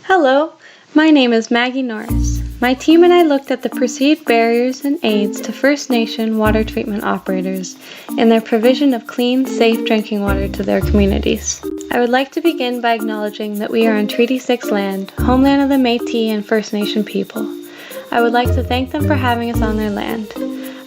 Hello, my name is Maggie Norris. My team and I looked at the perceived barriers and aids to First Nation water treatment operators in their provision of clean, safe drinking water to their communities. I would like to begin by acknowledging that we are on Treaty 6 land, homeland of the Métis and First Nation people. I would like to thank them for having us on their land.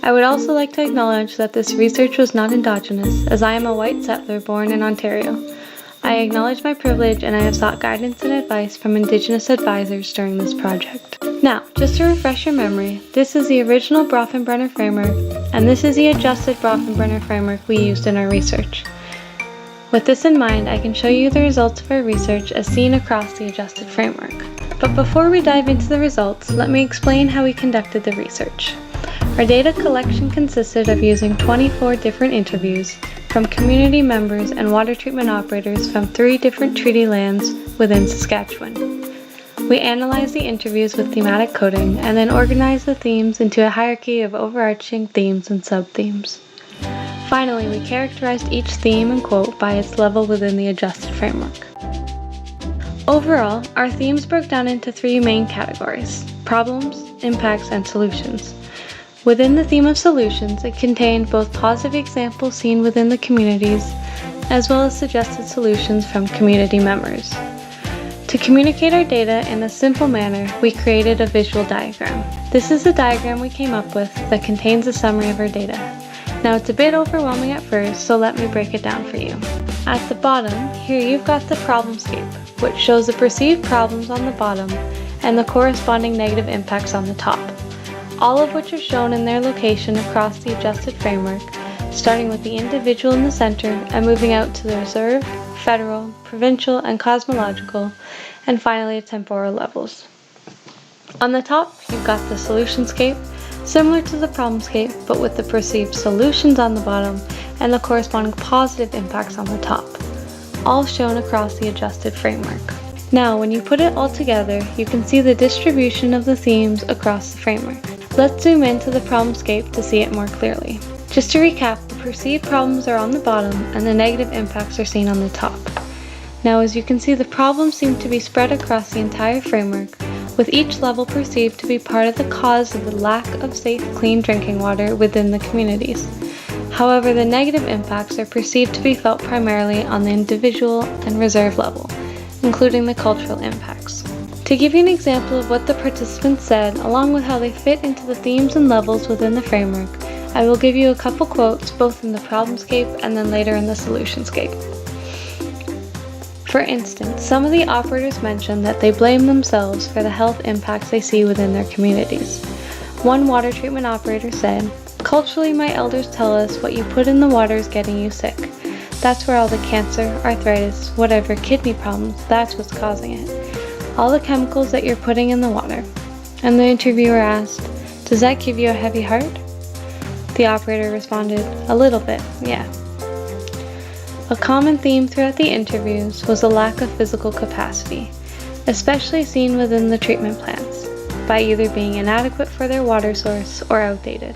I would also like to acknowledge that this research was not Indigenous, as I am a white settler born in Ontario. I acknowledge my privilege and I have sought guidance and advice from Indigenous advisors during this project. Now, just to refresh your memory, this is the original Bronfenbrenner framework, and this is the adjusted Bronfenbrenner framework we used in our research. With this in mind, I can show you the results of our research as seen across the adjusted framework. But before we dive into the results, let me explain how we conducted the research. Our data collection consisted of using 24 different interviews from community members and water treatment operators from 3 different treaty lands within Saskatchewan. We analyzed the interviews with thematic coding and then organized the themes into a hierarchy of overarching themes and sub-themes. Finally, we characterized each theme and quote by its level within the adjusted framework. Overall, our themes broke down into 3 main categories: problems, impacts, and solutions. Within the theme of solutions, it contained both positive examples seen within the communities, as well as suggested solutions from community members. To communicate our data in a simple manner, we created a visual diagram. This is the diagram we came up with that contains a summary of our data. Now it's a bit overwhelming at first, so let me break it down for you. At the bottom, here you've got the problemscape, which shows the perceived problems on the bottom and the corresponding negative impacts on the top, all of which are shown in their location across the adjusted framework, starting with the individual in the center and moving out to the reserve, federal, provincial, and cosmological, and finally temporal levels. On the top, you've got the solutionscape, similar to the problemscape, but with the perceived solutions on the bottom and the corresponding positive impacts on the top, all shown across the adjusted framework. Now, when you put it all together, you can see the distribution of the themes across the framework. Let's zoom into the problemscape to see it more clearly. Just to recap, the perceived problems are on the bottom and the negative impacts are seen on the top. Now, as you can see, the problems seem to be spread across the entire framework, with each level perceived to be part of the cause of the lack of safe, clean drinking water within the communities. However, the negative impacts are perceived to be felt primarily on the individual and reserve level, including the cultural impacts. To give you an example of what the participants said, along with how they fit into the themes and levels within the framework, I will give you a couple quotes both in the problemscape and then later in the solutionscape. For instance, some of the operators mentioned that they blame themselves for the health impacts they see within their communities. One water treatment operator said, "Culturally, my elders tell us what you put in the water is getting you sick. That's where all the cancer, arthritis, whatever, kidney problems, that's what's causing it. All the chemicals that you're putting in the water." And the interviewer asked, "Does that give you a heavy heart?" The operator responded, "A little bit, yeah." A common theme throughout the interviews was a lack of physical capacity, especially seen within the treatment plants, by either being inadequate for their water source or outdated.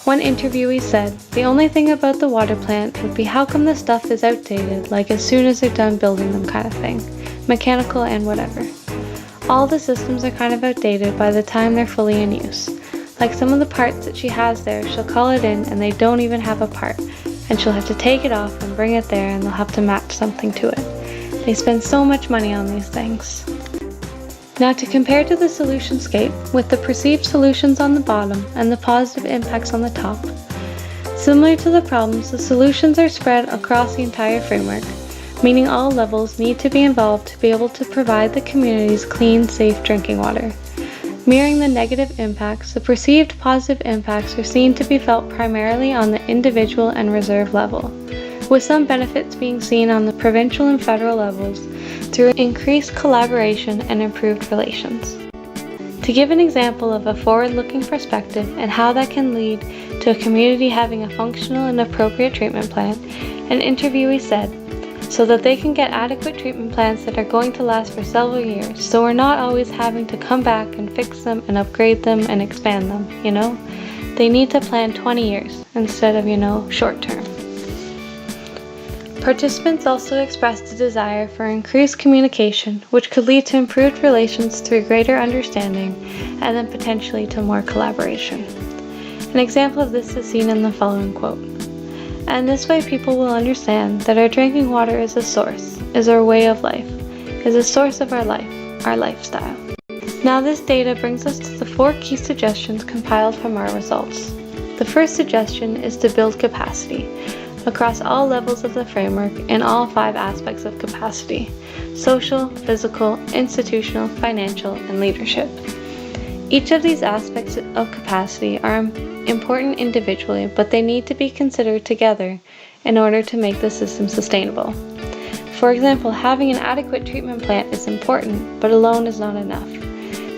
One interviewee said, "The only thing about the water plant would be how come the stuff is outdated, like as soon as they're done building them kind of thing, mechanical and whatever. All the systems are kind of outdated by the time they're fully in use. Like some of the parts that she has there, she'll call it in and they don't even have a part, and she'll have to take it off and bring it there and they'll have to match something to it. They spend so much money on these things." Now, to compare to the solutionscape, with the perceived solutions on the bottom and the positive impacts on the top, similar to the problems, the solutions are spread across the entire framework, meaning all levels need to be involved to be able to provide the communities clean, safe drinking water. Mirroring the negative impacts, the perceived positive impacts are seen to be felt primarily on the individual and reserve level, with some benefits being seen on the provincial and federal levels through increased collaboration and improved relations. To give an example of a forward-looking perspective and how that can lead to a community having a functional and appropriate treatment plant, an interviewee said, "So that they can get adequate treatment plants that are going to last for several years, so we're not always having to come back and fix them and upgrade them and expand them, you know? They need to plan 20 years instead of, short term." Participants also expressed a desire for increased communication, which could lead to improved relations through greater understanding and then potentially to more collaboration. An example of this is seen in the following quote. And this way people will understand that our drinking water is a source, is our way of life, is a source of our life, our lifestyle. Now this data brings us to the 4 key suggestions compiled from our results. The first suggestion is to build capacity across all levels of the framework in all 5 aspects of capacity: social, physical, institutional, financial, and leadership. Each of these aspects of capacity are important individually, but they need to be considered together in order to make the system sustainable. For example, having an adequate treatment plant is important, but alone is not enough.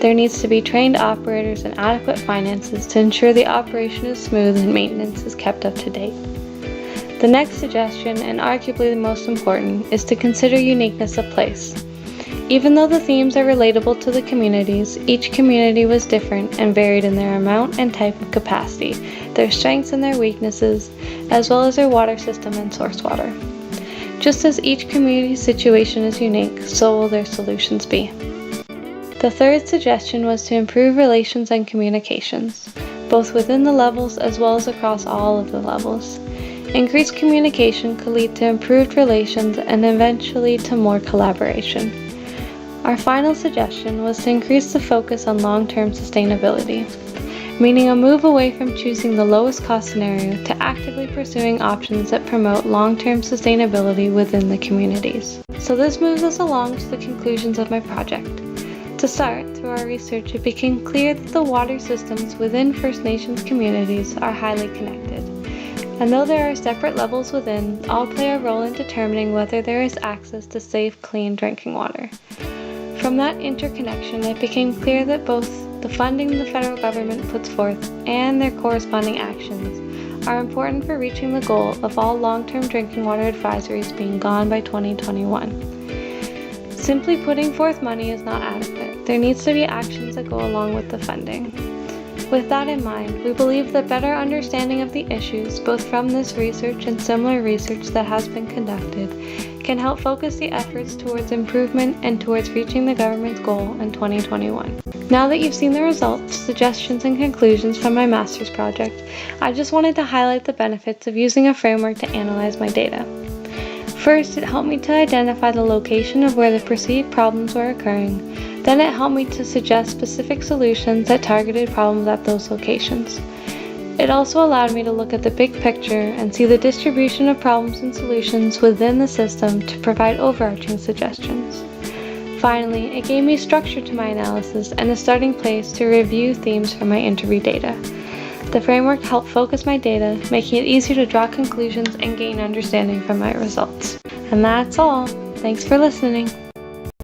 There needs to be trained operators and adequate finances to ensure the operation is smooth and maintenance is kept up to date. The next suggestion, and arguably the most important, is to consider uniqueness of place. Even though the themes are relatable to the communities, each community was different and varied in their amount and type of capacity, their strengths and their weaknesses, as well as their water system and source water. Just as each community's situation is unique, so will their solutions be. The third suggestion was to improve relations and communications, both within the levels as well as across all of the levels. Increased communication could lead to improved relations and eventually to more collaboration. Our final suggestion was to increase the focus on long-term sustainability, meaning a move away from choosing the lowest cost scenario to actively pursuing options that promote long-term sustainability within the communities. So this moves us along to the conclusions of my project. To start, through our research, it became clear that the water systems within First Nations communities are highly connected. And though there are separate levels within, all play a role in determining whether there is access to safe, clean drinking water. From that interconnection, it became clear that both the funding the federal government puts forth and their corresponding actions are important for reaching the goal of all long-term drinking water advisories being gone by 2021. Simply putting forth money is not adequate. There needs to be actions that go along with the funding. With that in mind, we believe that better understanding of the issues, both from this research and similar research that has been conducted, can help focus the efforts towards improvement and towards reaching the government's goal in 2021. Now that you've seen the results, suggestions, and conclusions from my master's project, I just wanted to highlight the benefits of using a framework to analyze my data. First, it helped me to identify the location of where the perceived problems were occurring. Then it helped me to suggest specific solutions that targeted problems at those locations. It also allowed me to look at the big picture and see the distribution of problems and solutions within the system to provide overarching suggestions. Finally, it gave me structure to my analysis and a starting place to review themes from my interview data. The framework helped focus my data, making it easier to draw conclusions and gain understanding from my results. And that's all. Thanks for listening.